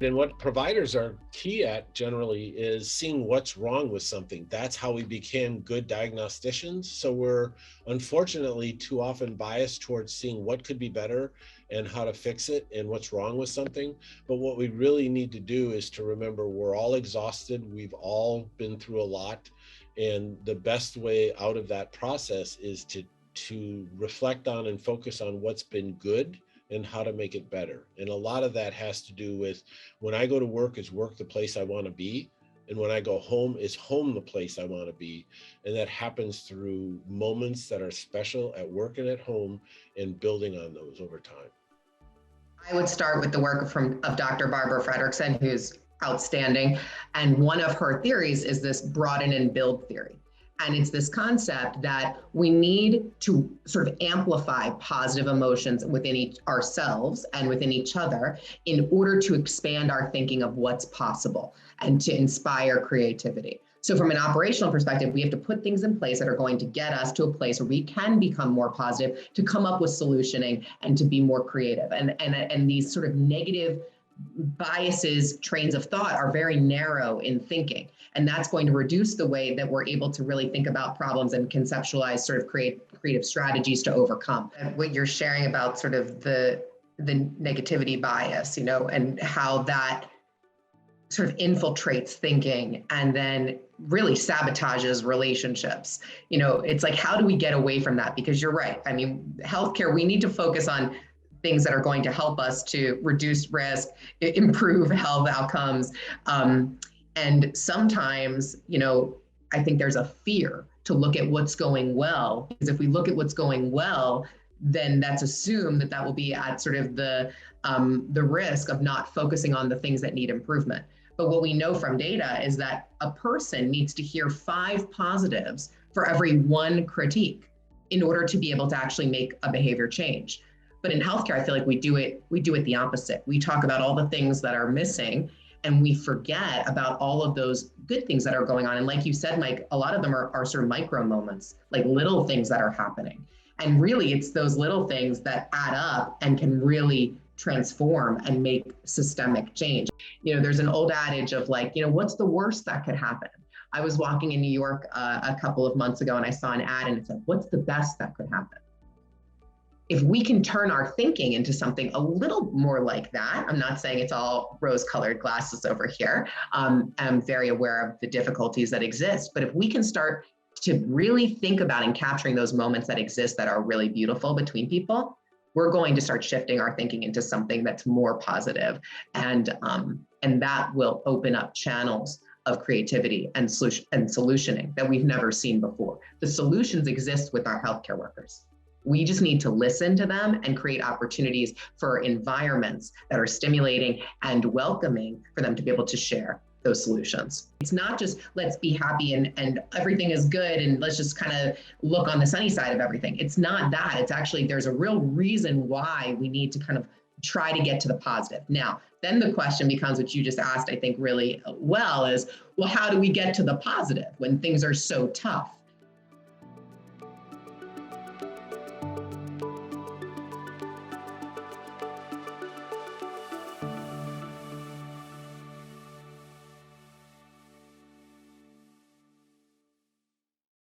And what providers are key at generally is seeing what's wrong with something. That's how we became good diagnosticians. So we're unfortunately too often biased towards seeing what could be better and how to fix it and what's wrong with something. But what we really need to do is to remember we're all exhausted. We've all been through a lot. And the best way out of that process is to reflect on and focus on what's been good and how to make it better. And a lot of that has to do with when I go to work, is work the place I want to be? And when I go home, is home the place I want to be? And that happens through moments that are special at work and at home and building on those over time. I would start with the work of Dr. Barbara Fredrickson, who's outstanding. And one of her theories is this broaden and build theory. And it's this concept that we need to sort of amplify positive emotions within ourselves and within each other in order to expand our thinking of what's possible and to inspire creativity. So from an operational perspective, we have to put things in place that are going to get us to a place where we can become more positive, to come up with solutioning and to be more creative. And these sort of negative biases, trains of thought are very narrow in thinking. And that's going to reduce the way that we're able to really think about problems and conceptualize sort of creative strategies to overcome. And what you're sharing about sort of the negativity bias, and how that sort of infiltrates thinking and then really sabotages relationships. It's like, how do we get away from that? Because you're right. I mean, healthcare, we need to focus on things that are going to help us to reduce risk, improve health outcomes. And sometimes, I think there's a fear to look at what's going well, because if we look at what's going well, then that's assumed that will be at sort of the risk of not focusing on the things that need improvement. But what we know from data is that a person needs to hear 5 positives for every 1 critique in order to be able to actually make a behavior change. But in healthcare, I feel like we do it the opposite. We talk about all the things that are missing, and we forget about all of those good things that are going on. And like you said, Mike, a lot of them are sort of micro moments, like little things that are happening. And really, it's those little things that add up and can really transform and make systemic change. There's an old adage of like, what's the worst that could happen? I was walking in New York a couple of months ago and I saw an ad and it said, what's the best that could happen? If we can turn our thinking into something a little more like that, I'm not saying it's all rose-colored glasses over here. I'm very aware of the difficulties that exist, but if we can start to really think about and capturing those moments that exist that are really beautiful between people, we're going to start shifting our thinking into something that's more positive, and that will open up channels of creativity and solutioning that we've never seen before. The solutions exist with our healthcare workers. We just need to listen to them and create opportunities for environments that are stimulating and welcoming for them to be able to share those solutions. It's not just let's be happy and everything is good and let's just kind of look on the sunny side of everything. It's not that. It's actually, there's a real reason why we need to kind of try to get to the positive. Now, then the question becomes, what you just asked, I think really well, is, well, how do we get to the positive when things are so tough?